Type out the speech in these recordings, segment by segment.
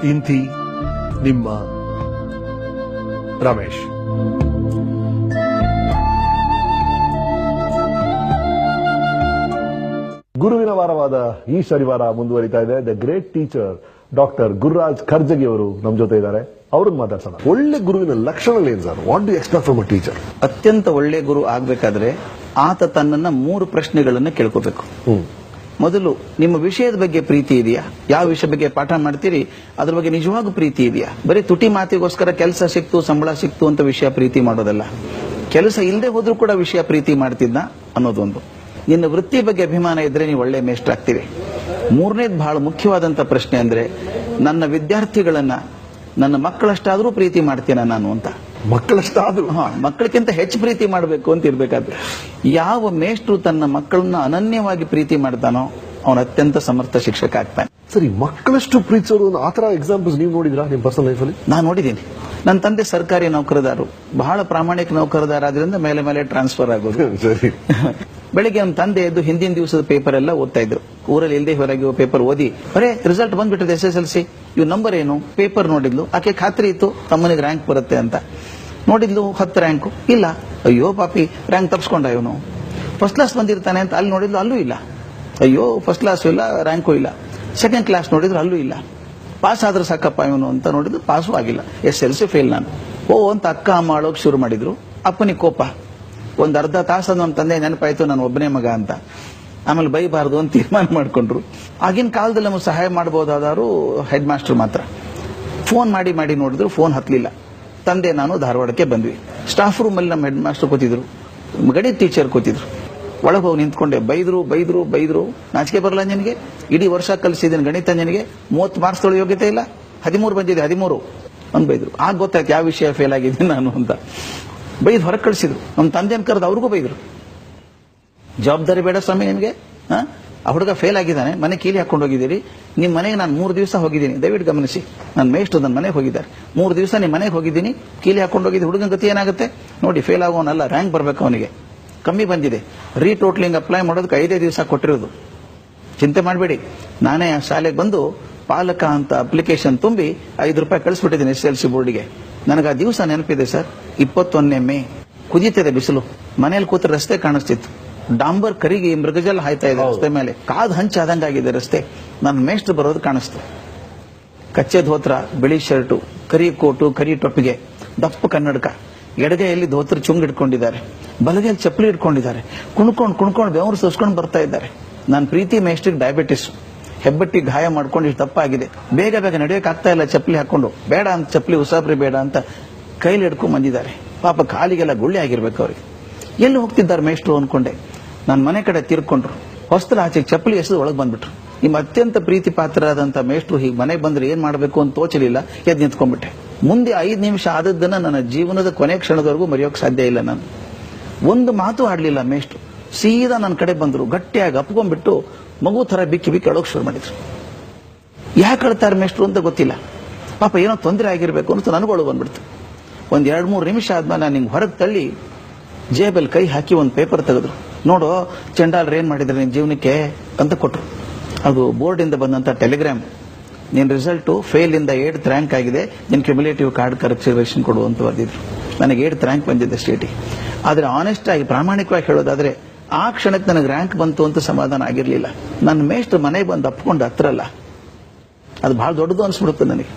ಇಂತಿ ನಿಮ್ಮ ರಮೇಶ್. ಗುರುವಿನ ವಾರವಾದ ಈ ಶನಿವಾರ ಮುಂದುವರಿತಾ ಇದೆ. The great teacher doctor Gururaj Kharjagi ಅವರು ನಮ್ಮ ಜೊತೆ ಇದ್ದಾರೆ. ಅವ್ರನ್ನ ಮಾತಾಡ್ಸೋಣ. ಒಳ್ಳೆ ಗುರುವಿನ ಲಕ್ಷಣಗಳೇನು sir? What do expect from a teacher? ಅತ್ಯಂತ ಒಳ್ಳೆ ಗುರು ಆಗ್ಬೇಕಾದ್ರೆ ಆತ ತನ್ನನ್ನ 3 ಪ್ರಶ್ನೆಗಳನ್ನು ಕೇಳ್ಕೋಬೇಕು. ಮೊದಲು, ನಿಮ್ಮ ವಿಷಯದ ಬಗ್ಗೆ ಪ್ರೀತಿ ಇದೆಯಾ? ಯಾವ ವಿಷಯ ಬಗ್ಗೆ ಪಾಠ ಮಾಡ್ತೀರಿ ಅದ್ರ ಬಗ್ಗೆ ನಿಜವಾಗೂ ಪ್ರೀತಿ ಇದೆಯಾ? ಬರೀ ತುಟಿ ಮಾತಿಗೋಸ್ಕರ ಕೆಲಸ ಸಿಕ್ತು, ಸಂಬಳ ಸಿಕ್ತು ಅಂತ ವಿಷಯ ಪ್ರೀತಿ ಮಾಡೋದಲ್ಲ. ಕೆಲಸ ಇಲ್ಲದೆ ಹೋದ್ರೂ ಕೂಡ ವಿಷಯ ಪ್ರೀತಿ ಮಾಡ್ತಿದ್ನ ಅನ್ನೋದೊಂದು. ನಿನ್ನ ವೃತ್ತಿ ಬಗ್ಗೆ ಅಭಿಮಾನ ಇದ್ರೆ ನೀವು ಒಳ್ಳೆ ಮೇಷ್ಟ್ರ ಆಗ್ತೀರಿ. 3ನೇದು ಬಹಳ ಮುಖ್ಯವಾದಂತ ಪ್ರಶ್ನೆ ಅಂದ್ರೆ, ನನ್ನ ವಿದ್ಯಾರ್ಥಿಗಳನ್ನ ನನ್ನ ಮಕ್ಕಳಷ್ಟಾದ್ರೂ ಪ್ರೀತಿ ಮಾಡ್ತೀನ ನಾನು ಅಂತ. ಮಕ್ಕಳಷ್ಟಾದ್ರೂ? ಮಕ್ಕಳಕ್ಕಿಂತ ಹೆಚ್ಚು ಪ್ರೀತಿ ಮಾಡಬೇಕು ಅಂತ ಇರ್ಬೇಕಾದ್ರೆ. ಯಾವ ಮೇಷ್ಟ್ರು ತನ್ನ ಮಕ್ಕಳನ್ನ ಅನನ್ಯವಾಗಿ ಪ್ರೀತಿ ಮಾಡ್ತಾನೋ ಅವನ ಅತ್ಯಂತ ಸಮರ್ಥ ಶಿಕ್ಷಕ ಆಗ್ತಾನೆ. ಸರಿ, ಮಕ್ಕಳಷ್ಟು ಪ್ರೀತಿಸೋದು ಆತರ ಎಕ್ಸಾಂಪಲ್ಸ್ ನೀವು ನೋಡಿದ್ರಾ ನಿಮ್ಮ ಪರ್ಸನಲ್ ಲೈಫ್ ಅಲ್ಲಿ? ನಾನು ನೋಡಿದ್ದೀನಿ. ನನ್ನ ತಂದೆ ಸರ್ಕಾರಿ ನೌಕರದಾರರು, ಬಹಳ ಪ್ರಾಮಾಣಿಕ ನೌಕರದಾರ ಆದ್ರಿಂದ ಮೇಲೆ ಮೇಲೆ ಟ್ರಾನ್ಸ್ಫರ್ ಆಗೋದು. ಸರಿ. ಬೆಳಿಗ್ಗೆ ನಮ್ಮ ತಂದೆ ಎದ್ದು ಹಿಂದಿನ ದಿವಸದ ಪೇಪರ್ ಎಲ್ಲ ಓದ್ತಾ ಇದ್ರು. ಊರಲ್ಲಿ ಇಲ್ಲದೆ ಹೊರಗೆ ಪೇಪರ್ ಓದಿ, ಅರೆ ರಿಸಲ್ಟ್ ಬಂದ್ಬಿಟ್ಟಿದೆ SSLC, ಇವ್ ನಂಬರ್ ಏನು? ಪೇಪರ್ ನೋಡಿದ್ಲು. ಆಕೆ ಖಾತ್ರಿ ಇತ್ತು ತಮ್ಮನಿಗೆ ರ್ಯಾಂಕ್ ಬರುತ್ತೆ ಅಂತ. ನೋಡಿದ್ಲು 10 ರ್ಯಾಂಕು ಇಲ್ಲ. ಅಯ್ಯೋ ಪಾಪಿ, ರ್ಯಾಂಕ್ ತಪ್ಪಿಸ್ಕೊಂಡ ಇವನು. ಫಸ್ಟ್ ಕ್ಲಾಸ್ ಬಂದಿರ್ತಾನೆ ಅಂತ ಅಲ್ಲಿ ನೋಡಿದ್ಲು, ಅಲ್ಲೂ ಇಲ್ಲ. ಅಯ್ಯೋ ಫಸ್ಟ್ ಕ್ಲಾಸ್ ಇಲ್ಲ, ರ್ಯಾಂಕು ಇಲ್ಲ. ಸೆಕೆಂಡ್ ಕ್ಲಾಸ್ ನೋಡಿದ್ರು, ಅಲ್ಲೂ ಇಲ್ಲ. ಪಾಸ್ ಆದ್ರೆ ಸಾಕಪ್ಪ ಇವನು ಅಂತ ನೋಡಿದ್ರು, ಪಾಸು ಆಗಿಲ್ಲ. SSLC ಫೇಲ್ ನಾನು. ಅಂತ ಅಕ್ಕ ಅಮ್ಮ ಆಳೋಕ್ ಶುರು ಮಾಡಿದ್ರು. ಅಪ್ಪನಿಗೆ ಕೋಪ. ಒಂದ್ ಅರ್ಧ ತಾಸ ನಮ್ಮ ತಂದೆ ನೆನಪಾಯ್ತು ನಾನು ಒಬ್ಬನೇ ಮಗ ಅಂತ. ಆಮೇಲೆ ಬೈಬಾರ್ದು ಅಂತ ತೀರ್ಮಾನ ಮಾಡ್ಕೊಂಡ್ರು. ಆಗಿನ ಕಾಲದಲ್ಲಿ ನಮಗೆ ಸಹಾಯ ಮಾಡಬಹುದಾದ್ರು ಹೆಡ್ ಮಾಸ್ಟರ್ ಮಾತ್ರ. ಫೋನ್ ಮಾಡಿ ಮಾಡಿ ನೋಡಿದ್ರು, ಫೋನ್ ಹತ್ಲಿಲ್ಲ. ತಂದೆ ನಾನು ಧಾರವಾಡಕ್ಕೆ ಬಂದ್ವಿ. ಸ್ಟಾಫ್ ರೂಮ್ ಅಲ್ಲಿ ನಮ್ಮ ಹೆಡ್ ಮಾಸ್ಟರ್ ಕೂತಿದ್ರು, ಗಣಿತ ಟೀಚರ್ ಕೂತಿದ್ರು. ಒಳಗೆ ಹೋಗಿ ನಿಂತ್ಕೊಂಡೆ. ಬೈದ್ರು ಬೈದ್ರು ಬೈದ್ರು. ನಾಚಿಕೆ ಬರಲ್ಲ ನಿನಗೆ? ಇಡೀ ವರ್ಷ ಕಲಿಸಿದ್ದೀನಿ ಗಣಿತ, ನಿನಗೆ 30 ಮಾರ್ಕ್ಸ್ ತೊಳೆ ಯೋಗ್ಯತೆ ಇಲ್ಲ, 13 ಬಂದಿದೆ, 13 ಅಂತ ಬೈದ್ರು. ಆಗ ಗೊತ್ತಾಯ್ತು ಯಾವ ವಿಷಯ ಫೇಲ್ ಆಗಿದ್ದೀನಿ ನಾನು ಅಂತ. ಬೈದು ಹೊರಗೆ ಕಳಿಸಿದ್ರು. ನಮ್ಮ ತಂದೆಯನ್ನು ಕರೆದು ಅವ್ರಿಗೂ ಬೈದ್ರು. ಜವಾಬ್ದಾರಿ ಬೇಡ ಸ್ವಾಮಿ ನಿಮಗೆ? ಆ ಹುಡುಗ ಫೇಲ್ ಆಗಿದ್ದಾನೆ, ಮನೆ ಕೀಲಿ ಹಾಕೊಂಡು ಹೋಗಿದ್ದೀರಿ. ನಿಮ್ಮ ಮನೆಗೆ ನಾನು 3 ದಿವಸ ಹೋಗಿದ್ದೀನಿ, ದಯವಿಟ್ಟು ಗಮನಿಸಿ. ನನ್ನ ಮೇಷ್ಟ್ರು ನನ್ನ ಮನೆಗೆ ಹೋಗಿದ್ದಾರೆ. 3 ದಿವಸ ನಿಮ್ಮ ಮನೆಗೆ ಹೋಗಿದ್ದೀನಿ, ಕೀಲಿ ಹಾಕೊಂಡು ಹೋಗಿದ್ದೀನಿ. ಹುಡುಗನ ಗತಿ ಏನಾಗುತ್ತೆ ನೋಡಿ? ಫೇಲ್ ಆಗೋನಲ್ಲ, ರ್ಯಾಂಕ್ ಬರಬೇಕು ಅವನಿಗೆ. ಕಮ್ಮಿ ಬಂದಿದೆ, ರೀಟೋಟ್ಲಿಂಗ್ ಅಪ್ಲೈ ಮಾಡೋದಕ್ಕೆ 5 ದಿವಸ ಕೊಟ್ಟಿರೋದು. ಚಿಂತೆ ಮಾಡಬೇಡಿ, ನಾನೇ ಆ ಶಾಲೆಗೆ ಬಂದು ಪಾಲಕ ಅಂತ ಅಪ್ಲಿಕೇಶನ್ ತುಂಬಿ 5 ರೂಪಾಯಿ ಕಳಿಸ್ಬಿಟ್ಟಿದ್ದೀನಿ SSLC ಬೋರ್ಡ್ಗೆ. ನನಗೆ ಆ ದಿವಸ ನೆನಪಿದೆ ಸರ್. 21ನೇ ಮೇ, ಕುದೀತಿದೆ ಬಿಸಿಲು. ಮನೇಲಿ ಕೂತ ರಸ್ತೆ ಕಾಣಿಸ್ತಿತ್ತು. ಡಾಂಬರ್ ಕರಿಗೆ ಮೃಗಜಲ ಹಾಯ್ತಾ ಇದೆ ರಸ್ತೆ ಮೇಲೆ. ಕಾದು ಹಂಚಾದಂಗಾಗಿದೆ ರಸ್ತೆ. ನನ್ನ ಮೇಷ್ಟ್ರು ಬರೋದು ಕಾಣಿಸ್ತು. ಕಚ್ಚೆ ಧೋತ್ರ, ಬಿಳಿ ಶರ್ಟು, ಕರಿ ಕೋಟು, ಕರಿ ಟೊಪ್ಪಿಗೆ, ದಪ್ಪ ಕನ್ನಡಕ. ಎಡಗೈಯಲ್ಲಿ ಧೋತ್ರ ಚುಂಗ್ ಇಟ್ಕೊಂಡಿದ್ದಾರೆ, ಬಲಗೈಯಲ್ಲಿ ಚಪ್ಪಲಿ ಇಟ್ಕೊಂಡಿದ್ದಾರೆ. ಕುಣ್ಕೊಂಡು ಬೆವರು ಸುಸ್ಕೊಂಡು ಬರ್ತಾ ಇದ್ದಾರೆ. ನನ್ನ ಪ್ರೀತಿ ಮೇಷ್ಟ್ರಿಗೆ ಡಯಾಬಿಟಿಸ್, ಹೆಬ್ಬಟ್ಟಿ ಗಾಯ ಮಾಡ್ಕೊಂಡು ಇಷ್ಟು ದಪ್ಪ ಆಗಿದೆ. ಬೇಗ ಬೇಗ ನಡೆಯೋಕೆ ಆಗ್ತಾ ಇಲ್ಲ ಚಪ್ಪಲಿ ಹಾಕೊಂಡು. ಬೇಡ ಅಂತ ಚಪ್ಪಲಿ, ಉಸಾಬ್ರಿ ಬೇಡ ಅಂತ ಕೈಲಿ ಹಿಡ್ಕೊಂಡ್ ಬಂದಿದ್ದಾರೆ. ಪಾಪ ಕಾಲಿಗೆಲ್ಲ ಗುಳ್ಳೆ ಆಗಿರ್ಬೇಕು ಅವ್ರಿಗೆ. ಎಲ್ಲಿ ಹೋಗ್ತಿದ್ದಾರೆ ಮೇಷ್ಟ್ರು ಅನ್ಕೊಂಡೆ. ನನ್ನ ಮನೆ ಕಡೆ ತಿರ್ಕೊಂಡ್ರು. ಹೊಸ್ತರ ಆಚೆಗೆ ಚಪ್ಪಲಿ ಎಸೆದು ಒಳಗೆ ಬಂದ್ಬಿಟ್ರು. ನಿಮ್ಮ ಅತ್ಯಂತ ಪ್ರೀತಿ ಪಾತ್ರರಾದಂತ ಮೇಷ್ಟ್ರು ಹೀಗೆ ಮನೆಗೆ ಬಂದ್ರೆ ಏನ್ ಮಾಡಬೇಕು ಅಂತ ತೋಚಲಿಲ್ಲ. ಎದ್ದು ನಿಂತ್ಕೊಂಡ್ಬಿಟ್ಟೆ. ಮುಂದೆ 5 ನಿಮಿಷ ಆದದ್ದನ್ನ ನನ್ನ ಜೀವನದ ಕೊನೆ ಕ್ಷಣದವರೆಗೂ ಮರೆಯೋಕೆ ಸಾಧ್ಯ ಇಲ್ಲ. ನಾನು ಒಂದು ಮಾತು ಆಡ್ಲಿಲ್ಲ. ಮೇಷ್ಟ್ರು ಸೀದಾ ನನ್ನ ಕಡೆ ಬಂದ್ರು. ಗಟ್ಟಿಯಾಗಿ ಅಪ್ಕೊಂಡ್ಬಿಟ್ಟು ಮಗು ತರ ಬಿಕ್ಕಿ ಬಿಕ್ಕಿ ಅಳೋಕ್ ಶುರು ಮಾಡಿದ್ರು. ಯಾಕೆ ಅಳ್ತಾರೆ ಮೇಷ್ಟ್ರು ಅಂತ ಗೊತ್ತಿಲ್ಲ. ಪಾಪ ಏನೋ ತೊಂದರೆ ಆಗಿರ್ಬೇಕು ಅಂತ ನನಗೊಳು ಬಂದ್ಬಿಡ್ತು. ಒಂದ್ 2-3 ನಿಮಿಷ ಆದ್ಮೇಲೆ ನಾನು ಹಿಂಗೆ ಹೊರಗೆ ತಳ್ಳಿ ಜೇಬಲ್ಲಿ ಕೈ ಹಾಕಿ ಒಂದು ಪೇಪರ್ ತೆಗೆದ್ರು. ನೋಡು ಚಂಡಾಲ್ರು ಏನ್ ಮಾಡಿದ್ರೆ ನಿನ್ ಜೀವನಕ್ಕೆ ಅಂತ ಕೊಟ್ರು. ಅದು ಬೋರ್ಡ್ ಇಂದ ಬಂದಂತ ಟೆಲಿಗ್ರಾಮ್. ನಿನ್ ರಿಸಲ್ಟ್ ಫೇಲ್ ಇಂದ 8th ರ್ಯಾಂಕ್ ಆಗಿದೆ, ನಿನ್ ಕ್ಯುಮುಲೇಟಿವ್ ಕಾರ್ಡ್ ಕರೆಕ್ಷನ್ ಕೊಡು ಅಂತ ಬರ್ದಿದ್ರು. ನನಗೆ 8th ರ್ಯಾಂಕ್ ಬಂದಿದ್ದೆ ಸ್ಟೇಟಿಗೆ. ಆದ್ರೆ ಆನೆಸ್ಟ್ ಆಗಿ ಪ್ರಾಮಾಣಿಕವಾಗಿ ಹೇಳೋದಾದ್ರೆ ಆ ಕ್ಷಣಕ್ಕೆ ನನಗೆ ರ್ಯಾಂಕ್ ಬಂತು ಅಂತ ಸಮಾಧಾನ ಆಗಿರ್ಲಿಲ್ಲ. ನನ್ನ ಮೇಷ್ಟ್ರು ಮನೆಗೆ ಬಂದು ಅಪ್ಕೊಂಡು ಹತ್ರಲ್ಲ, ಅದು ಬಹಳ ದೊಡ್ಡದು ಅನ್ಸ್ಬಿಡುತ್ತೆ ನನಗೆ.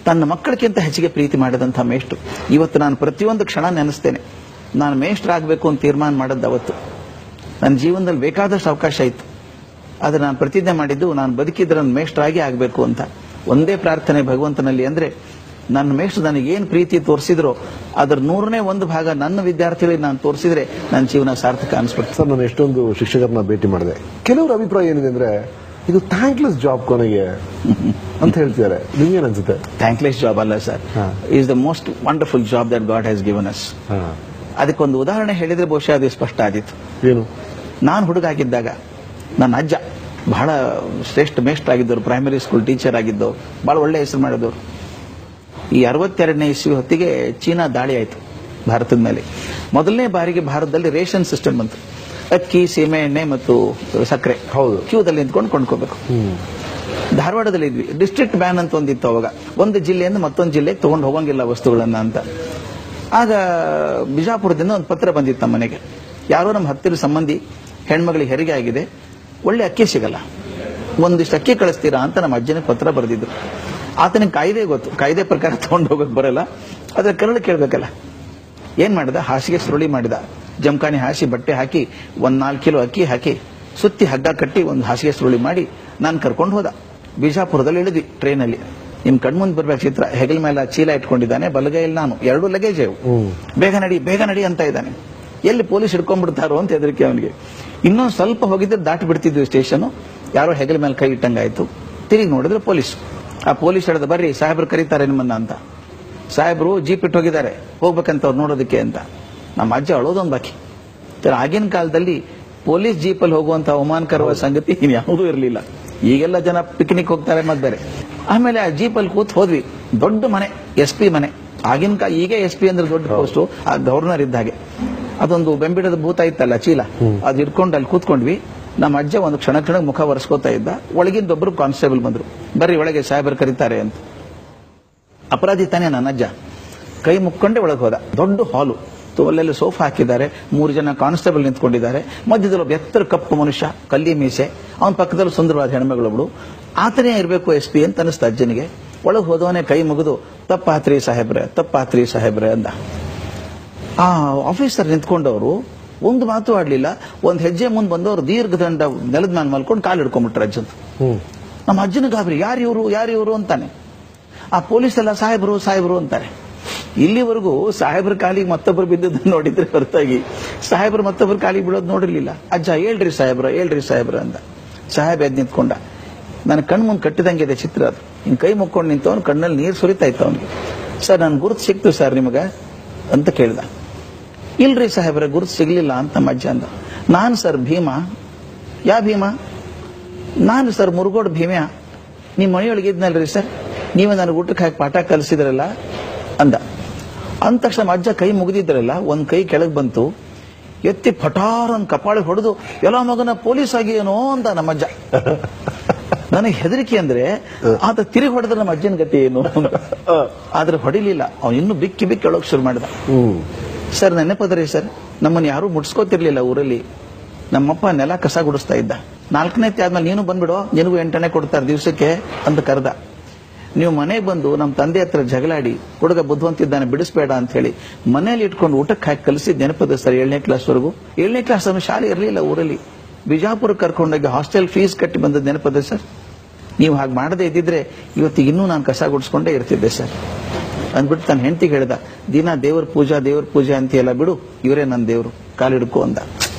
ತನ್ನ ಮಕ್ಕಳಿಗಿಂತ ಹೆಚ್ಚಿಗೆ ಪ್ರೀತಿ ಮಾಡಿದಂಥ ಮೇಷ್ಟ್ರು. ಇವತ್ತು ನಾನು ಪ್ರತಿಯೊಂದು ಕ್ಷಣ ನೆನೆಸ್ತೇನೆ. ನಾನು ಮೇಷ್ಟ್ರಾಗಬೇಕು ಅಂತ ತೀರ್ಮಾನ ಮಾಡಿದ್ದ ಅವತ್ತು. ನನ್ನ ಜೀವನದಲ್ಲಿ ಬೇಕಾದಷ್ಟು ಅವಕಾಶ ಇತ್ತು, ಆದ್ರೆ ನಾನು ಪ್ರತಿಜ್ಞೆ ಮಾಡಿದ್ದು ನಾನು ಬದುಕಿದ್ರೆ ನನ್ನ ಮೇಷ್ಟ್ರಾಗಿ ಆಗಬೇಕು ಅಂತ. ಒಂದೇ ಪ್ರಾರ್ಥನೆ ಭಗವಂತನಲ್ಲಿ, ಅಂದ್ರೆ ನನ್ನ ಮೇಷ್ಟ್ರು ನನಗೆ ಏನ್ ಪ್ರೀತಿ ತೋರಿಸಿದ್ರು ಅದ್ರ 100ನೇ 1 ಭಾಗ ನನ್ನ ವಿದ್ಯಾರ್ಥಿಗಳಿಗೆ ನಾನು ತೋರಿಸಿದ್ರೆ ನನ್ನ ಜೀವನ ಸಾರ್ಥಕ ಅನ್ಸ್ಬಿಡ್ತು. ಸರ್, ನಾನು ಎಷ್ಟೊಂದು ಶಿಕ್ಷಕರನ್ನ ಭೇಟಿ ಮಾಡಿದೆ. ಕೆಲವರ ಅಭಿಪ್ರಾಯ ಏನಿದೆ ಅಂದ್ರೆ ಇದು ಥ್ಯಾಂಕ್ಲೆಸ್ ಜಾಬ್ ಕೊನೆಗೆ ಅಂತ ಹೇಳ್ತಿದ್ದಾರೆ. ನಿಮ್ಗೇನ್ ಅನ್ಸುತ್ತೆ? ಥ್ಯಾಂಕ್ಲೆಸ್ ಜಾಬ್ ಅಲ್ಲ sir, is the most wonderful job that god has given us. ಅದಕ್ಕೊಂದು ಉದಾಹರಣೆ ಹೇಳಿದ್ರೆ ಬಹುಶಃ ಅದು ಸ್ಪಷ್ಟ ಆದಿತ್ತು. ಏನು? ನಾನು ಹುಡುಗ ಆಗಿದ್ದಾಗ ನನ್ನ ಅಜ್ಜ ಬಹಳ ಶ್ರೇಷ್ಠ ಮೇಷ್ಟ್ರ ಆಗಿದ್ದವರು, ಪ್ರೈಮರಿ ಸ್ಕೂಲ್ ಟೀಚರ್ ಆಗಿದ್ದವರು, ಬಹಳ ಒಳ್ಳೆ ಹೆಸರು ಮಾಡಿದವರು. ಈ 62ನೇ ಇಸ್ವಿ ಹೊತ್ತಿಗೆ ಚೀನಾ ದಾಳಿ ಆಯಿತು ಭಾರತದ ಮೇಲೆ. ಮೊದಲನೇ ಬಾರಿಗೆ ಭಾರತದಲ್ಲಿ ರೇಷನ್ ಸಿಸ್ಟಮ್ ಬಂತು. ಅಕ್ಕಿ, ಸೀಮೆ ಎಣ್ಣೆ ಮತ್ತು ಸಕ್ಕರೆ ಹೌದು ಕ್ಯೂದಲ್ಲಿ ನಿಂತ್ಕೊಂಡು ಕೊಂಡ್ಕೋಬೇಕು. ಧಾರವಾಡದಲ್ಲಿ ಇದ್ವಿ. ಡಿಸ್ಟ್ರಿಕ್ಟ್ ಬ್ಯಾನ್ ಅಂತ ಒಂದಿತ್ತು ಅವಾಗ, ಒಂದು ಜಿಲ್ಲೆಯಿಂದ ಮತ್ತೊಂದು ಜಿಲ್ಲೆಗೆ ತಗೊಂಡು ಹೋಗಂಗಿಲ್ಲ ವಸ್ತುಗಳನ್ನ ಅಂತ. ಆಗ ಬಿಜಾಪುರದಿಂದ ಒಂದು ಪತ್ರ ಬಂದಿತ್ತು ನಮ್ಮ ಮನೆಗೆ. ಯಾರೋ ನಮ್ಮ ಹತ್ತಿರ ಸಂಬಂಧಿ ಹೆಣ್ಮಗಳಿಗೆ ಹೆರಿಗೆ ಆಗಿದೆ, ಒಳ್ಳೆ ಅಕ್ಕಿ ಸಿಗಲ್ಲ, ಒಂದಿಷ್ಟು ಅಕ್ಕಿ ಕಳಿಸ್ತೀರಾ ಅಂತ ನಮ್ಮ ಅಜ್ಜನಿಗೆ ಪತ್ರ ಬರೆದಿದ್ರು. ಆತನಿಗೆ ಕಾಯ್ದೆ ಗೊತ್ತು, ಕಾಯ್ದೆ ಪ್ರಕಾರ ತಗೊಂಡು ಹೋಗೋಕೆ ಬರಲ್ಲ, ಅದ್ರ ಕರಳು ಕೇಳಬೇಕಲ್ಲ. ಏನ್ ಮಾಡಿದ, ಹಾಸಿಗೆ ಸುರುಳಿ ಮಾಡಿದ, ಜಮಖಾನೆ ಹಾಸಿ ಬಟ್ಟೆ ಹಾಕಿ 4 ಕಿಲೋ ಅಕ್ಕಿ ಹಾಕಿ ಸುತ್ತಿ ಹಗ್ಗ ಕಟ್ಟಿ ಒಂದು ಹಾಸಿಗೆ ಸುರುಳಿ ಮಾಡಿ ನಾನು ಕರ್ಕೊಂಡು ಹೋದ. ಬಿಜಾಪುರದಲ್ಲಿ ಇಳಿದ್ವಿ ಟ್ರೈನಲ್ಲಿ. ನಿಮ್ ಕಣ್ಮುಂದ್ ಬರ್ಬೇಕು ಚಿತ್ರ, ಹೆಗಲ ಮೇಲೆ ಚೀಲ ಇಟ್ಕೊಂಡಿದ್ದಾನೆ, ಬಲಗೈಯಲ್ಲಿ ನಾನು, 2 ಲಗೇಜ್ ಅವು. ಬೇಗ ನಡಿ ಬೇಗ ನಡಿ ಅಂತ ಇದ್ದಾನೆ. ಎಲ್ಲಿ ಪೊಲೀಸ್ ಹಿಡ್ಕೊಂಡ್ಬಿಡ್ತಾರೋ ಅಂತ ಹೆದರಿಕೆ ಅವನಿಗೆ. ಇನ್ನೊಂದು ಸ್ವಲ್ಪ ಹೋಗಿದ್ರೆ ದಾಟಿ ಬಿಡ್ತಿದ್ವಿ ಸ್ಟೇಷನ್. ಯಾರೋ ಹೆಗಲ ಮೇಲೆ ಕೈ ಇಟ್ಟಂಗಾಯ್ತು. ತಿರುಗಿ ನೋಡಿದ್ರೆ ಪೊಲೀಸ್. ಆ ಪೊಲೀಸ್ ಹೇಳಿದ, ಬರ್ರಿ ಸಾಹೇಬ್ರು ಕರೀತಾರೆ ನಿಮ್ಮನ್ನ ಅಂತ. ಸಾಹೇಬ್ರು ಜೀಪ್ ಇಟ್ಟು ಹೋಗಿದ್ದಾರೆ, ಹೋಗ್ಬೇಕಂತ ಅವ್ರು ನೋಡೋದಕ್ಕೆ ಅಂತ. ನಮ್ಮ ಅಜ್ಜ ಅಳೋದೊಂದು ಬಾಕಿ. ಆಗಿನ ಕಾಲದಲ್ಲಿ ಪೊಲೀಸ್ ಜೀಪಲ್ಲಿ ಹೋಗುವಂತ ಅವಮಾನಕರವಾದ ಸಂಗತಿ ಯಾವುದೂ ಇರಲಿಲ್ಲ. ಈಗೆಲ್ಲ ಜನ ಪಿಕ್ನಿಕ್ ಹೋಗ್ತಾರೆ ಮತ್ತೆ ಬೇರೆ. ಆಮೇಲೆ ಆ ಜೀಪಲ್ಲಿ ಕೂತ್ ಹೋದ್ವಿ. ದೊಡ್ಡ ಮನೆ, SP ಮನೆ. ಆಗಿನ ಕಾಲ, ಈಗ SP ಅಂದ್ರೆ ದೊಡ್ಡ ಪೋಸ್ಟು, ಆ ಗವರ್ನರ್ ಇದ್ದ ಹಾಗೆ. ಅದೊಂದು ಬೆಂಬಿಡದ ಭೂತ ಇತ್ತಲ್ಲ ಚೀಲ, ಅದು ಇಟ್ಕೊಂಡು ಅಲ್ಲಿ ಕೂತ್ಕೊಂಡ್ವಿ. ನಮ್ಮ ಅಜ್ಜ ಒಂದು ಕ್ಷಣ ಮುಖ ಒರೆಸ್ಕೋತಾ ಇದ್ದ. ಒಳಗಿಂದೊಬ್ರು ಕಾನ್ಸ್ಟೇಬಲ್ ಬಂದ್ರು, ಬರ್ರಿ ಒಳಗೆ ಸಾಹೇಬರು ಕರೀತಾರೆ ಅಂತ. ಅಪರಾಧಿ ತಾನೇ ನನ್ನ ಅಜ್ಜ. ಕೈ ಮುಕ್ಕೊಂಡೆ ಒಳಗೆ ಹೋದ. ದೊಡ್ಡ ಹಾಲು, ಅಲ್ಲೆಲ್ಲ ಸೋಫಾ ಹಾಕಿದ್ದಾರೆ, 3 ಜನ ಕಾನ್ಸ್ಟೇಬಲ್ ನಿಂತ್ಕೊಂಡಿದ್ದಾರೆ. ಮಧ್ಯದಲ್ಲಿ ಒಬ್ಬ ಎತ್ತರ ಕಪ್ಪು ಮನುಷ್ಯ, ಕಲ್ಲಿ ಮೀಸೆ, ಅವನ ಪಕ್ಕದಲ್ಲಿ ಸುಂದರವಾದ ಹೆಣ್ಮಗಳೊಬ್ಳು. ಆತನೇ ಇರಬೇಕು SP ಅಂತ ಅನಿಸ್ತ ಅಜ್ಜನಿಗೆ. ಒಳಗೆ ಹೋದವನೇ ಕೈ ಮುಗಿದು, ತಪ್ಪಾತ್ರಿ ಸಾಹೇಬ್ರೆ ಅಂದ. ಆ ಆಫೀಸರ್ ನಿಂತ್ಕೊಂಡವರು ಒಂದು ಮಾತು ಆಡ್ಲಿಲ್ಲ. ಒಂದು ಹೆಜ್ಜೆ ಮುಂದೆ ಬಂದವರು ದೀರ್ಘದಂಡ ನೆಲದ ಮೇಲೆ ಮಲ್ಕೊಂಡು ಕಾಲು ಹಿಡ್ಕೊಂಡ್ಬಿಟ್ರೆ ಅಜ್ಜನ್. ನಮ್ಮ ಅಜ್ಜನ ಗಾಬರಿ, ಯಾರಿವರು ಅಂತಾನೆ. ಆ ಪೊಲೀಸ್ ಎಲ್ಲ ಸಾಹೇಬ್ರು ಅಂತಾರೆ. ಇಲ್ಲಿವರೆಗೂ ಸಾಹೇಬ್ರ ಕಾಲಿಗೆ ಮತ್ತೊಬ್ಬರು ಬಿದ್ದದನ್ನು ನೋಡಿದ್ರೆ ಹೊರತಾಗಿ ಸಾಹೇಬ್ರು ಮತ್ತೊಬ್ಬರು ಕಾಲಿಗೆ ಬೀಳೋದು ನೋಡಿರ್ಲಿಲ್ಲ. ಅಜ್ಜ ಹೇಳ್ರಿ ಸಾಹೇಬ್ರ ಅಂದ. ಸಾಹೇಬ್ ಎದ್ದು ನಿಂತ್ಕೊಂಡ. ನನ್ನ ಕಣ್ ಮುಂದೆ ಕಟ್ಟಿದಂಗಿದೆ ಚಿತ್ರ ಅದು. ಹಿಂಗ್ ಕೈ ಮುಕ್ಕೊಂಡು ನಿಂತವನು, ಕಣ್ಣಲ್ಲಿ ನೀರು ಸುರಿತಾ ಇತ್ತು ಅವನಿಗೆ. ಸರ್ ನನ್ ಗುರುತು ಸಿಕ್ತು ಸರ್ ನಿಮಗ ಅಂತ ಕೇಳ್ದ. ಇಲ್ರಿ ಸಾಹೇಬ್ರೆ ಗುರುತು ಸಿಗ್ಲಿಲ್ಲ ಅಂತ ನಮ್ಮ ಅಜ್ಜ ಅಂದ. ನಾನು ಸರ್ ಭೀಮಾ. ಯಾ ಭೀಮಾ? ನಾನು ಸರ್ ಮುರುಗೋಡ್ ಭೀಮ್ಯಾ. ನಿಮ್ಮ ಮನೆಯೊಳಗೆ ಇದ್ನಲ್ರಿ ಸರ್, ನೀವೇ ನನಗೆ ಊಟಕ್ಕೆ ಹಾಕಿ ಪಾಠ ಕಲಿಸಿದ್ರಲ್ಲ ಅಂದ. ಅಂದ ತಕ್ಷಣ ಅಜ್ಜ ಕೈ ಮುಗಿದಿದ್ರಲ್ಲ, ಒಂದ್ ಕೈ ಕೆಳಗೆ ಬಂತು, ಎತ್ತಿ ಪಟಾರ್ ಅಂತ ಕಪಾಳಿಗೆ ಹೊಡೆದು, ಎಲ್ಲ ಮಗನ ಪೊಲೀಸ್ ಆಗಿ ಏನೋ ಅಂದ ನಮ್ಮಜ್ಜ. ನನಗೆ ಹೆದರಿಕೆ ಅಂದ್ರೆ ಆತ ತಿರುಗಿ ಹೊಡೆದ್ರೆ ನಮ್ಮ ಅಜ್ಜನ ಗತಿ ಏನು. ಆದ್ರೆ ಹೊಡಿಲಿಲ್ಲ, ಅವನು ಇನ್ನೂ ಬಿಕ್ಕಿ ಹೇಳೋಕ್ ಶುರು ಮಾಡಿದ. ಸರ್ ನೆನಪದ್ರಿ ಸರ್, ನಮ್ಮನ್ನು ಯಾರು ಮುಟ್ಸ್ಕೋತಿರ್ಲಿಲ್ಲ ಊರಲ್ಲಿ. ನಮ್ಮಪ್ಪ ನೆಲ ಕಸ ಗುಡಿಸ್ತಾ ಇದ್ದ. 4ನೇ ಆದ್ಮೇಲೆ ನೀನು ಬಂದ್ಬಿಡೋ, ನಿನಗೂ 8 ಕೊಡ್ತಾರೆ ದಿವಸಕ್ಕೆ ಅಂತ ಕರೆದ. ನೀವು ಮನೆಗೆ ಬಂದು ನಮ್ಮ ತಂದೆ ಹತ್ರ ಜಗಳಾಡಿ, ಹುಡುಗ ಬುದ್ಧಿವಂತಿದ್ದಾನೆ ಬಿಡಿಸ್ಬೇಡ ಅಂತ ಹೇಳಿ ಮನೇಲಿ ಇಟ್ಕೊಂಡು ಊಟಕ್ಕೆ ಹಾಕಿ ಕಲಿಸಿದ್ ನೆನಪದ ಸರ್ 7ನೇ ಕ್ಲಾಸ್ವರೆಗೂ. 7ನೇ ಕ್ಲಾಸ್ ಶಾಲೆ ಇರಲಿಲ್ಲ ಊರಲ್ಲಿ. ಬಿಜಾಪುರ ಕರ್ಕೊಂಡೋಗಿ ಹಾಸ್ಟೆಲ್ ಫೀಸ್ ಕಟ್ಟಿ ಬಂದದ್ದು ನೆನಪದ ಸರ್. ನೀವು ಹಾಗೆ ಮಾಡದೇ ಇದ್ದಿದ್ರೆ ಇವತ್ತಿಗೆ ಇನ್ನೂ ನಾನು ಕಸ ಗುಡಿಸ್ಕೊಂಡೇ ಇರ್ತಿದ್ದೆ ಸರ್ ಅಂದ್ಬಿಟ್ಟು ತನ್ನ ಹೆಂಡತಿಗೆ ಹೇಳ್ದ. ದಿನ ದೇವ್ರ ಪೂಜೆ ಅಂತೆಲ್ಲ ಬಿಡು, ಇವರೇ ನನ್ನ ದೇವ್ರು, ಕಾಲು ಹಿಡ್ಕೊ ಅಂದ.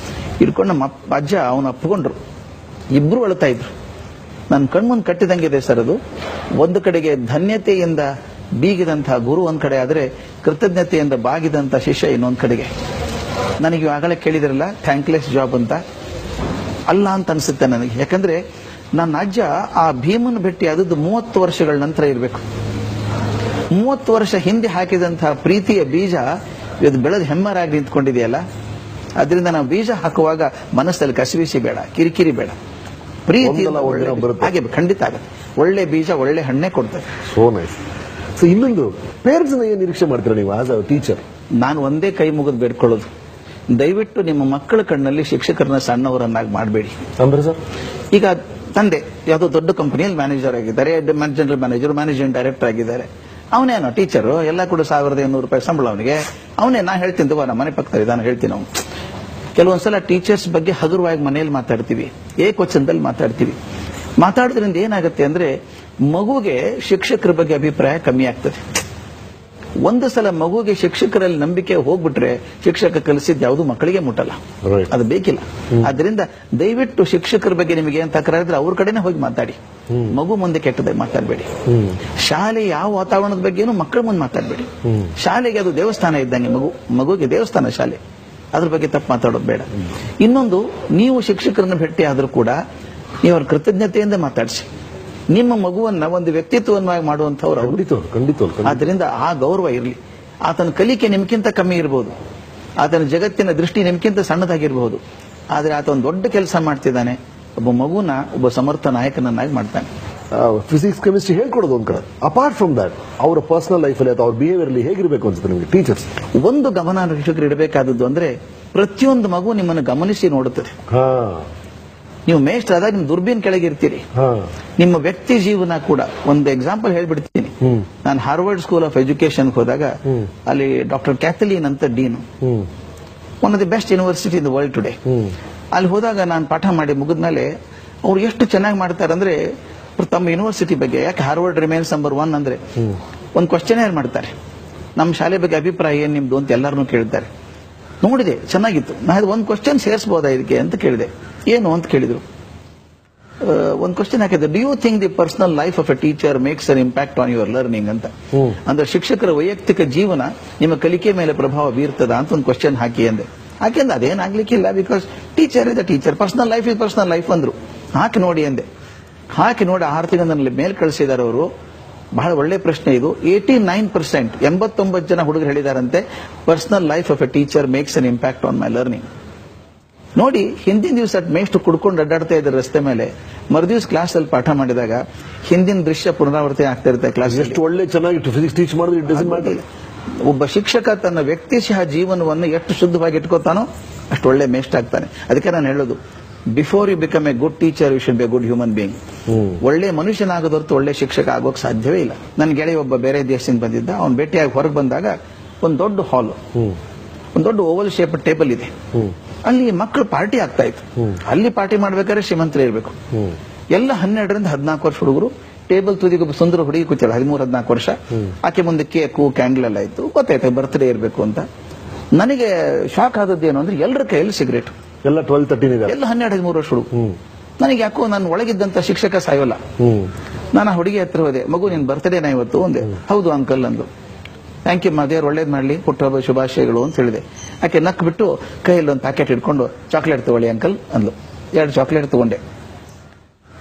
ಹಿಡ್ಕೊಂಡು ನಮ್ಮ ಅಜ್ಜ ಅವನು ಅಪ್ಪಿಕೊಂಡ್ರು. ಇಬ್ರು ಅಳ್ತಾ ಇದ್ರು. ನನ್ನ ಕಣ್ಮುಂದ್ ಕಟ್ಟಿದಂಗಿದೆ ಸರ್ ಅದು. ಒಂದು ಕಡೆಗೆ ಧನ್ಯತೆಯಿಂದ ಬೀಗಿದಂತಹ ಗುರು ಒಂದ್ ಕಡೆ ಆದ್ರೆ, ಕೃತಜ್ಞತೆಯಿಂದ ಬಾಗಿದಂತ ಶಿಷ್ಯ ಇನ್ನೊಂದ್ ಕಡೆಗೆ. ನನಗೆ ಆಗಲೇ ಕೇಳಿದ್ರಲ್ಲ ಥ್ಯಾಂಕ್ಲೆಸ್ ಜಾಬ್ ಅಂತ, ಅಲ್ಲ ಅಂತ ಅನ್ಸುತ್ತೆ ನನಗೆ. ಯಾಕಂದ್ರೆ ನನ್ನ ಅಜ್ಜ ಆ ಭೀಮನ್ ಭೇಟಿ ಆದದ್ದು 30 ವರ್ಷಗಳ ನಂತರ ಇರಬೇಕು. 30 ವರ್ಷ ಹಿಂದೆ ಹಾಕಿದಂತಹ ಪ್ರೀತಿಯ ಬೀಜ ಇವತ್ತು ಬೆಳೆದು ಹೆಮ್ಮರಾಗಿ ನಿಂತ್ಕೊಂಡಿದೆಯಲ್ಲ. ಅದರಿಂದ ನಾವು ಬೀಜ ಹಾಕುವಾಗ ಮನಸ್ಸಲ್ಲಿ ಕಸಿವಿಸಿ ಬೇಡ, ಕಿರಿಕಿರಿ ಬೇಡ, ಪ್ರೀತಿ ಹಾಗೆ ಖಂಡಿತ ಆಗುತ್ತೆ. ಒಳ್ಳೆ ಬೀಜ ಒಳ್ಳೆ ಹಣ್ಣೆ ಕೊಡ್ತಾರೆ. So nice. ಸೊ ಇನ್ನೊಂದು, ಪೇರೆಂಟ್ಸ್ ಏನ್ ನಿರೀಕ್ಷೆ ಮಾಡ್ತೀರಾ ನೀವು ಆಸ್ ಅ ಟೀಚರ್? ನಾನು ಒಂದೇ ಕೈ ಮುಗಿದು ಬೇಡ್ಕೊಳ್ಳೋದು, ದಯವಿಟ್ಟು ನಿಮ್ಮ ಮಕ್ಕಳ ಕಣ್ಣಲ್ಲಿ ಶಿಕ್ಷಕರನ್ನ ಸಣ್ಣವರನ್ನಾಗಿ ಮಾಡಬೇಡಿ. ಅಂದ್ರೆ ಸರ್, ಈಗ ತಂದೆ ಯಾವುದೋ ದೊಡ್ಡ ಕಂಪನಿಯಲ್ಲಿ ಮ್ಯಾನೇಜರ್ ಆಗಿದ್ದಾರೆ, ಜನರಲ್ ಮ್ಯಾನೇಜರ್, ಮ್ಯಾನೇಜಿಂಗ್ ಡೈರೆಕ್ಟರ್ ಆಗಿದ್ದಾರೆ. ಅವನೇನೋ ಟೀಚರು, ಎಲ್ಲ ಕೂಡ 1200 ರೂಪಾಯಿ ಸಂಬಳ ಅವನಿಗೆ. ಅವನೇ ನಾ ಹೇಳ್ತೀನಿ, ನಮ್ಮ ಮನೆ ಪಕ್ಕದಲ್ಲಿ ನಾನು ಹೇಳ್ತೀನಿ. ಅವನು ಕೆಲವೊಂದ್ಸಲ ಟೀಚರ್ಸ್ ಬಗ್ಗೆ ಹಗುರವಾಗಿ ಮನೆಯಲ್ಲಿ ಮಾತಾಡ್ತೀವಿ, ಏಕವಚನದಲ್ಲಿ ಮಾತಾಡೋದ್ರಿಂದ ಏನಾಗುತ್ತೆ ಅಂದ್ರೆ ಮಗುಗೆ ಶಿಕ್ಷಕರ ಬಗ್ಗೆ ಅಭಿಪ್ರಾಯ ಕಮ್ಮಿ ಆಗ್ತದೆ. ಒಂದು ಸಲ ಮಗುಗೆ ಶಿಕ್ಷಕರಲ್ಲಿ ನಂಬಿಕೆ ಹೋಗ್ಬಿಟ್ರೆ ಶಿಕ್ಷಕ ಕಲಿಸಿದ್ ಯಾವುದು ಮಕ್ಕಳಿಗೆ ಮುಟ್ಟಲ್ಲ, ಅದು ಬೇಕಿಲ್ಲ. ಆದ್ರಿಂದ ದಯವಿಟ್ಟು ಶಿಕ್ಷಕರ ಬಗ್ಗೆ ನಿಮಗೆ ಏನ್ ತಕರಾರಿದ್ರೆ ಅವ್ರ ಕಡೆನೆ ಹೋಗಿ ಮಾತಾಡಿ. ಮಗು ಮುಂದೆ ಕೆಟ್ಟದಾಗಿ ಮಾತಾಡಬೇಡಿ. ಶಾಲೆ ಯಾವ ವಾತಾವರಣದ ಬಗ್ಗೆನೂ ಮಕ್ಕಳ ಮುಂದೆ ಮಾತಾಡಬೇಡಿ. ಶಾಲೆಗೆ ಅದು ದೇವಸ್ಥಾನ ಇದ್ದಂಗೆ, ಮಗುಗೆ ದೇವಸ್ಥಾನ ಶಾಲೆ, ಅದ್ರ ಬಗ್ಗೆ ತಪ್ಪು ಮಾತಾಡೋದು ಬೇಡ. ಇನ್ನೊಂದು, ನೀವು ಶಿಕ್ಷಕರನ್ನ ಭೇಟಿ ಆದ್ರೂ ಕೂಡ ನೀವು ಅವ್ರ ಕೃತಜ್ಞತೆಯಿಂದ ಮಾತಾಡಿಸಿ. ನಿಮ್ಮ ಮಗುವನ್ನ ಒಂದು ವ್ಯಕ್ತಿತ್ವವಾಗಿ ಮಾಡುವಂತವ್ರು. ಆದ್ರಿಂದ ಆ ಗೌರವ ಇರಲಿ. ಆತನ ಕಲಿಕೆ ನಿಮ್ಗಿಂತ ಕಮ್ಮಿ ಇರಬಹುದು, ಆತನ ಜಗತ್ತಿನ ದೃಷ್ಟಿ ನಿಮ್ಗಿಂತ ಸಣ್ಣದಾಗಿರಬಹುದು, ಆದ್ರೆ ಆತ ಒಂದು ದೊಡ್ಡ ಕೆಲಸ ಮಾಡ್ತಿದ್ದಾನೆ. ಒಬ್ಬ ಮಗುನ ಒಬ್ಬ ಸಮರ್ಥ ನಾಯಕನನ್ನಾಗಿ ಮಾಡ್ತಾನೆ. ಫಿಸಿಕ್ಸ್ ಕೆಮಿಸ್ಟ್ರಿ ಹೇಳ್ಕೊಡೋದು ಒಂದ್ ಕಡೆ. ಅಪಾರ್ಟ್ ಫ್ರಮ್ ದಟ್ ಅವರ ಪರ್ಸನಲ್ ಲೈಫಲ್ಲಿ ಅಥವಾ ಅವ್ರ ಬಿಹೇವಿಯರ್ ಅಲ್ಲಿ ಹೇಗಿರ್ಬೇಕು ಅನ್ಸುತ್ತೆ ನಿಮಗೆ ಟೀಚರ್ಸ್? ಒಂದು ಗಮನ ಶಿಕ್ಷಕರು ಇಡಬೇಕಾದದ್ದು ಅಂದ್ರೆ ಪ್ರತಿಯೊಂದು ಮಗು ನಿಮ್ಮನ್ನು ಗಮನಿಸಿ ನೋಡುತ್ತದೆ. ನೀವು ಮೇಷ್ಟ್ರಾದಾಗ ನಿಮ್ ದುರ್ಬೀನ್ ಕೆಳಗೆ ಇರ್ತೀರಿ. ನಿಮ್ಮ ವ್ಯಕ್ತಿ ಜೀವನ ಕೂಡ ಒಂದು ಎಕ್ಸಾಂಪಲ್ ಹೇಳ್ಬಿಡ್ತೀನಿ. ನಾನು ಹಾರ್ವರ್ಡ್ ಸ್ಕೂಲ್ ಆಫ್ ಎಜುಕೇಶನ್ ಹೋದಾಗ ಅಲ್ಲಿ ಡಾಕ್ಟರ್ ಕ್ಯಾಥಲೀನ್ ಅಂತ dean, one of the best university in the world today. ಅಲ್ಲಿ ಹೋದಾಗ ನಾನು ಪಾಠ ಮಾಡಿ ಮುಗಿದ್ಮೇಲೆ ಅವ್ರು ಎಷ್ಟು ಚೆನ್ನಾಗಿ ಮಾಡ್ತಾರೆ ಅಂದ್ರೆ ತಮ್ಮ ಯೂನಿವರ್ಸಿಟಿ ಬಗ್ಗೆ, ಯಾಕೆ ಹಾರ್ವರ್ಡ್ ರಿಮೇನ್ಸ್ ನಂಬರ್ 1 ಅಂದ್ರೆ ಒಂದು ಕ್ವಶನ್ ಮಾಡ್ತಾರೆ, ನಮ್ಮ ಶಾಲೆ ಬಗ್ಗೆ ಅಭಿಪ್ರಾಯ ಏನ್ ನಿಮ್ದು ಅಂತ ಎಲ್ಲರನ್ನೂ ಕೇಳ್ತಾರೆ. ನೋಡಿದೆ, ಚೆನ್ನಾಗಿತ್ತು. ನಾನು ಒಂದು ಕ್ವಶನ್ ಸೇರಿಸಬಹುದಾ ಇದಕ್ಕೆ ಅಂತ ಕೇಳಿದೆ. ಏನು ಅಂತ ಕೇಳಿದ್ರು. ಒಂದು ಕ್ವಶನ್ ಹಾಕಿದ್ರು, do you think the personal life of a teacher makes an impact on your learning ಅಂತ. ಅಂದ್ರೆ ಶಿಕ್ಷಕರ ವೈಯಕ್ತಿಕ ಜೀವನ ನಿಮ್ಮ ಕಲಿಕೆ ಮೇಲೆ ಪ್ರಭಾವ ಬೀರ್ತದ ಅಂತ ಒಂದು ಕ್ವಶನ್ ಹಾಕಿ ಅಂದೆ. ಯಾಕೆಂದ್ರೆ ಅದೇನಾಗ್ಲಿಕ್ಕಿಲ್ಲ, because teacher is a teacher, personal life is personal life ಅಂದ್ರು. ಹಾಕಿ ನೋಡಿ ಅಂದೆ. ಹಾಕಿ ನೋಡಿ 6 ತಿಂಗಳಲ್ಲಿ ಮೇಲ್ ಕಳಿಸಿದ್ದಾರೆ ಅವರು. ಬಹಳ ಒಳ್ಳೆ ಪ್ರಶ್ನೆ ಇದು. 89% 89 ಜನ ಹುಡುಗರು ಹೇಳಿದಾರಂತೆ, personal life of a teacher makes an impact on my learning. ನೋಡಿ, ಹಿಂದಿನ ದಿವಸ ಮೇಷ್ಟು ಕುಡ್ಕೊಂಡು ಅಡ್ಡಾಡ್ತಾ ಇದ್ದಾರೆ ರಸ್ತೆ ಮೇಲೆ, ಮರುದಿವ್ಸ ಕ್ಲಾಸ್ ಅಲ್ಲಿ ಪಾಠ ಮಾಡಿದಾಗ ಹಿಂದಿನ ದೃಶ್ಯ ಪುನರಾವರ್ತನೆ ಆಗ್ತಾ ಇರುತ್ತೆ ಕ್ಲಾಸ್. ಎಷ್ಟು ಒಳ್ಳೆ ಚೆನ್ನಾಗಿ ಫಿಸಿಕ್ಸ್ ಟೀಚ್ ಮಾಡಿದ್ರೆ ಒಬ್ಬ ಶಿಕ್ಷಕ ತನ್ನ ವ್ಯಕ್ತಿಶಃ ಜೀವನವನ್ನು ಎಷ್ಟು ಶುದ್ಧವಾಗಿ ಇಟ್ಕೋತಾನೋ ಅಷ್ಟು ಒಳ್ಳೆ ಮೇಸ್ಟ್ ಆಗ್ತಾನೆ. ಅದಕ್ಕೆ ನಾನು ಹೇಳೋದು, before you become a good teacher you should be a good human being. ಒಳ್ಳೆ ಮನುಷ್ಯನಾಗೋದೊರ್ತು ಒಳ್ಳೆ ಶಿಕ್ಷಕ ಆಗೋಕ್ ಸಾಧ್ಯವೇ ಇಲ್ಲ. ನನ್ನ ಗೆಳೆಯ ಒಬ್ಬ ಬೇರೆ ದೇಶದಿಂದ ಬಂದಿದ್ದ, ಅವ್ನು ಭೇಟಿಯಾಗಿ ಹೊರಗೆ ಬಂದಾಗ ಒಂದು ದೊಡ್ಡ ಹಾಲ್, ಒಂದು ದೊಡ್ಡ ಓವಲ್ ಶೇಪ್ ಟೇಬಲ್ ಇದೆ, ಅಲ್ಲಿ ಮಕ್ಕಳು ಪಾರ್ಟಿ ಆಗ್ತಾ ಇತ್ತು. ಅಲ್ಲಿ ಪಾರ್ಟಿ ಮಾಡ್ಬೇಕಾದ್ರೆ ಶ್ರೀಮಂತರೇ ಇರಬೇಕು. ಎಲ್ಲ 12ರಿಂದ 14 ವರ್ಷ ಹುಡುಗರು. ಟೇಬಲ್ ತುದಿಗೊಬ್ಬ ಸುಂದರ ಹುಡುಗಿ ಕೂತಾಳೆ, 13-14 ವರ್ಷ. ಆಕೆ ಮುಂದೆ ಕೇಕು ಕ್ಯಾಂಡಲ್ ಎಲ್ಲ ಇತ್ತು. ಗೊತ್ತಾಯ್ತು ಬರ್ತ್ಡೇ ಇರಬೇಕು ಅಂತ. ನನಗೆ ಶಾಕ್ ಆದದ್ದೇನು ಅಂದ್ರೆ ಎಲ್ಲರ ಕೈಯಲ್ಲಿ ಸಿಗರೇಟ್, ಎಲ್ಲ 12-13 ಎಲ್ಲ 12-13 ವರ್ಷ ಹುಡುಗ. ನನಗೆ ಯಾಕೋ ನನ್ನ ಒಳಗಿದ್ದಂತ ಶಿಕ್ಷಕ ಸಾಯೋಲ್ಲ. ನಾನು ಆ ಹುಡುಗಿ ಹತ್ರ ಹೋದೆ, ಮಗು ನಿನ್ ಬರ್ತ್ಡೇನಾ ಇವತ್ತು ಅಂದೆ. ಹೌದು ಅಂಕಲ್ ಅಂದು. ಥ್ಯಾಂಕ್ ಯು ದೇವ್ರು ಒಳ್ಳೇದ್ ಮಾಡ್ಲಿ, ಹುಟ್ಟುಹಬ್ಬ ಶುಭಾಶಯಗಳು ಅಂತ ಹೇಳಿದೆ. ಆಕೆ ನಕ್ ಬಿಟ್ಟು ಕೈಯಲ್ಲಿ ಒಂದು ಪ್ಯಾಕೆಟ್ ಇಟ್ಕೊಂಡು ಚಾಕ್ಲೇಟ್ ತಗೊಳ್ಳಿ ಅಂಕಲ್ ಅಂದ್ಲು. 2 ಚಾಕ್ಲೇಟ್ ತಗೊಂಡೆ.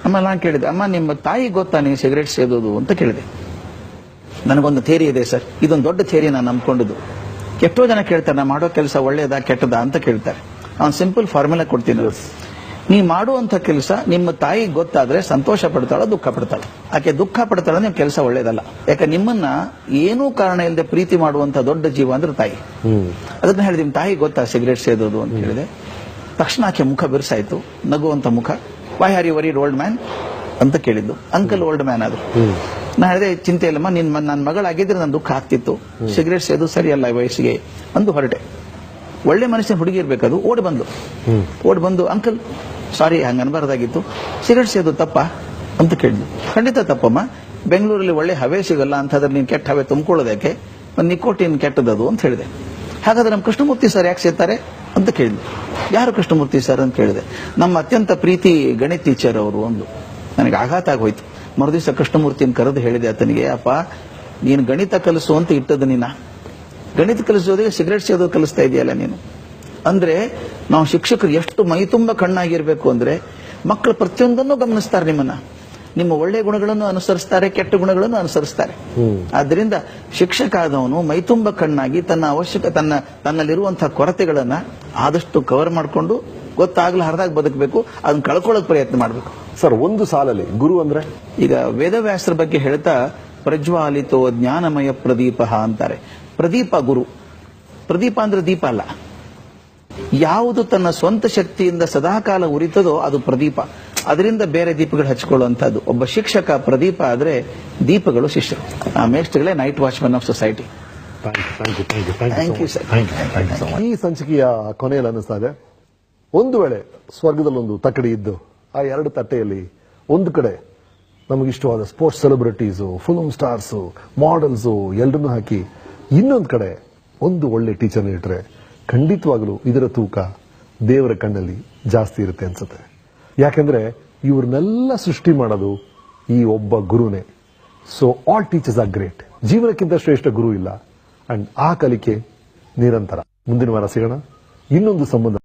ಅಮ್ಮ ನಾನು ಕೇಳಿದೆ, ಅಮ್ಮ ನಿಮ್ಮ ತಾಯಿ ಗೊತ್ತಾ ನೀವು ಸಿಗರೇಟ್ ಸೇದೋದು ಅಂತ ಕೇಳಿದೆ. ನನಗೊಂದು ಥಿಯರಿ ಇದೆ ಸರ್, ಇದೊಂದು ದೊಡ್ಡ ಥಿಯರಿ ನಾನು ನಂಬ್ಕೊಂಡದ್ದು. ಎಷ್ಟೋ ಜನ ಕೇಳ್ತಾರೆ ನಾ ಮಾಡೋ ಕೆಲಸ ಒಳ್ಳೇದಾ ಕೆಟ್ಟದಾ ಅಂತ ಕೇಳ್ತಾರೆ. ನಾನು ಸಿಂಪಲ್ ಫಾರ್ಮುಲಾ ಕೊಡ್ತೀನಿ. ನೀ ಮಾಡುವಂತ ಕೆಲಸ ನಿಮ್ಮ ತಾಯಿ ಗೊತ್ತಾದ್ರೆ ಸಂತೋಷ ಪಡ್ತಾಳ, ದುಃಖ ಪಡ್ತಾಳ. ಆಕೆ ದುಃಖ ಪಡ್ತಾಳ, ನೀವು ಕೆಲಸ ಒಳ್ಳೇದಲ್ಲ. ಯಾಕೆ ನಿಮ್ಮನ್ನ ಏನೂ ಕಾರಣ ಇಲ್ಲದೆ ಪ್ರೀತಿ ಮಾಡುವಂತ ದೊಡ್ಡ ಜೀವ ಅಂದ್ರೆ ತಾಯಿ. ಅದನ್ನ ಹೇಳಿದ, ನಿಮ್ ತಾಯಿ ಗೊತ್ತಾ ಸಿಗರೇಟ್ ಸೇದೋದು ಅಂತ ಹೇಳಿದೆ. ತಕ್ಷಣ ಆಕೆ ಮುಖ ಬಿರ್ಸಾಯ್ತು, ನಗುವಂತ ಮುಖ. Why are you worried old man ಅಂತ ಕೇಳಿದ್ದು. ಅಂಕಲ್ ಓಲ್ಡ್ ಮ್ಯಾನ್ ಆದ್ರು. ನಾ ಹೇಳಿದೆ, ಚಿಂತೆ ಇಲ್ಲಮ್ಮ, ನನ್ನ ಮಗಳಾಗಿದ್ರೆ ನನ್ನ ದುಃಖ ಆಗ್ತಿತ್ತು, ಸಿಗರೇಟ್ ಸೇದು ಸರಿಯಲ್ಲ ವಯಸ್ಸಿಗೆ ಅಂದು ಹೊರಟೆ. ಒಳ್ಳೆ ಮನುಷ್ಯನ ಹುಡುಗಿ ಇರ್ಬೇಕದು. ಓಡ್ ಬಂದು ಅಂಕಲ್ ಸಾರಿ ಹಂಗ ಅನ್ಬಾರ್ದಾಗಿತ್ತು, ಸಿಗರೇಟ್ ಸೇದು ತಪ್ಪ ಅಂತ ಕೇಳಿದ್ಲು. ಖಂಡಿತ ತಪ್ಪಮ್ಮ, ಬೆಂಗಳೂರಲ್ಲಿ ಒಳ್ಳೆ ಹವೆ ಸಿಗಲ್ಲ ಅಂತಂದ್ರೆ ನೀನ್ ಕೆಟ್ಟ ಹವೆ ತುಂಬಿಕೊಳ್ಳೋದಕ್ಕೆ, ಒಂದು ನಿಕೋಟಿನ್ ಕೆಟ್ಟದದು ಅಂತ ಹೇಳಿದೆ. ಹಾಗಾದ್ರೆ ನಮ್ಮ ಕೃಷ್ಣಮೂರ್ತಿ ಸರ್ ಯಾಕೆ ಸೇರ್ತಾರೆ ಅಂತ ಕೇಳಿದ್ಲು. ಯಾರು ಕೃಷ್ಣಮೂರ್ತಿ ಸರ್ ಅಂತ ಕೇಳಿದೆ. ನಮ್ಮ ಅತ್ಯಂತ ಪ್ರೀತಿ ಗಣಿತ ಟೀಚರ್ ಅವರು ಒಂದು. ನನಗೆ ಆಘಾತ ಆಗೋಯ್ತು. ಮರುದಿವಸ ಕೃಷ್ಣಮೂರ್ತಿನ ಕರೆದು ಹೇಳಿದೆ ಆತನಿಗೆ, ಅಪ್ಪ ನೀನು ಗಣಿತ ಕಲಿಸು ಅಂತ ಇಟ್ಟದ್ದು ನೀನ, ಗಣಿತ ಕಲಿಸೋದಿಗೆ ಸಿಗರೇಟ್ ಸೇದೋದು ಕಲಿಸ್ತಾ ಇದೆಯಲ್ಲ ನೀನು. ಅಂದ್ರೆ ನಾವು ಶಿಕ್ಷಕರು ಎಷ್ಟು ಮೈ ತುಂಬ ಕಣ್ಣಾಗಿರ್ಬೇಕು ಅಂದ್ರೆ ಮಕ್ಕಳು ಪ್ರತಿಯೊಂದನ್ನು ಗಮನಿಸ್ತಾರೆ ನಿಮ್ಮನ್ನ. ನಿಮ್ಮ ಒಳ್ಳೆ ಗುಣಗಳನ್ನು ಅನುಸರಿಸ್ತಾರೆ, ಕೆಟ್ಟ ಗುಣಗಳನ್ನು ಅನುಸರಿಸ್ತಾರೆ. ಆದ್ರಿಂದ ಶಿಕ್ಷಕ ಆದವನು ಮೈತುಂಬ ಕಣ್ಣಾಗಿ ತನ್ನಲ್ಲಿರುವಂತಹ ಕೊರತೆಗಳನ್ನ ಆದಷ್ಟು ಕವರ್ ಮಾಡಿಕೊಂಡು ಗೊತ್ತಾಗ್ಲಾರ್ದಾಗ ಬದುಕಬೇಕು, ಅದನ್ನ ಕಳ್ಕೊಳ್ಳೋಕೆ ಪ್ರಯತ್ನ ಮಾಡಬೇಕು. ಸರ್, ಒಂದು ಸಾಲಲ್ಲಿ ಗುರು ಅಂದ್ರೆ, ಈಗ ವೇದವ್ಯಾಸರ ಬಗ್ಗೆ ಹೇಳ್ತಾ ಪ್ರಜ್ವಾಲಿತೋ ಜ್ಞಾನಮಯ ಪ್ರದೀಪ ಅಂತಾರೆ. ಪ್ರದೀಪ ಗುರು. ಪ್ರದೀಪ ಅಂದ್ರೆ ದೀಪ ಅಲ್ಲ. ಯಾವುದು ತನ್ನ ಸ್ವಂತ ಶಕ್ತಿಯಿಂದ ಸದಾಕಾಲ ಉರಿತದೋ ಅದು ಪ್ರದೀಪ. ಅದರಿಂದ ಬೇರೆ ದೀಪಗಳು ಹಚ್ಕೊಳ್ಳುವಂತದ್ದು. ಒಬ್ಬ ಶಿಕ್ಷಕ ಪ್ರದೀಪ ಆದ್ರೆ ದೀಪಗಳು ಶಿಷ್ಯರು. ಮೇಷ್ಟ್ಗಳೇ night watchman of society. Thank you sir. ಈ ಸಂಚಿಕೆಯ ಕೊನೆಯಲ್ಲಿ ಅನಿಸ್ತಾ ಇದೆ, ಒಂದು ವೇಳೆ ಸ್ವರ್ಗದಲ್ಲೊಂದು ತಕ್ಕಡಿ ಇದ್ದು ಆ 2 ತಟ್ಟೆಯಲ್ಲಿ ಒಂದು ಕಡೆ ನಮಗಿಷ್ಟವಾದ sports celebrities, film stars, models ಎಲ್ಲರನ್ನೂ ಹಾಕಿ, ಇನ್ನೊಂದು ಕಡೆ ಒಂದು ಒಳ್ಳೆ ಟೀಚರ್ನ ಇಟ್ಟರೆ ಖಂಡಿತವಾಗಲೂ ಇದರ ತೂಕ ದೇವರ ಕಣ್ಣಲ್ಲಿ ಜಾಸ್ತಿ ಇರುತ್ತೆ ಅನ್ಸುತ್ತೆ. ಯಾಕೆಂದ್ರೆ ಇವ್ರನ್ನೆಲ್ಲ ಸೃಷ್ಟಿ ಮಾಡೋದು ಈ ಒಬ್ಬ ಗುರುನೇ. So all teachers are great. ಜೀವನಕ್ಕಿಂತ ಶ್ರೇಷ್ಠ ಗುರು ಇಲ್ಲ. ಅಂಡ್ ಆ ಕಲಿಕೆ ನಿರಂತರ. ಮುಂದಿನ ವಾರ ಸಿಗೋಣ ಇನ್ನೊಂದು ಸಂಬಂಧ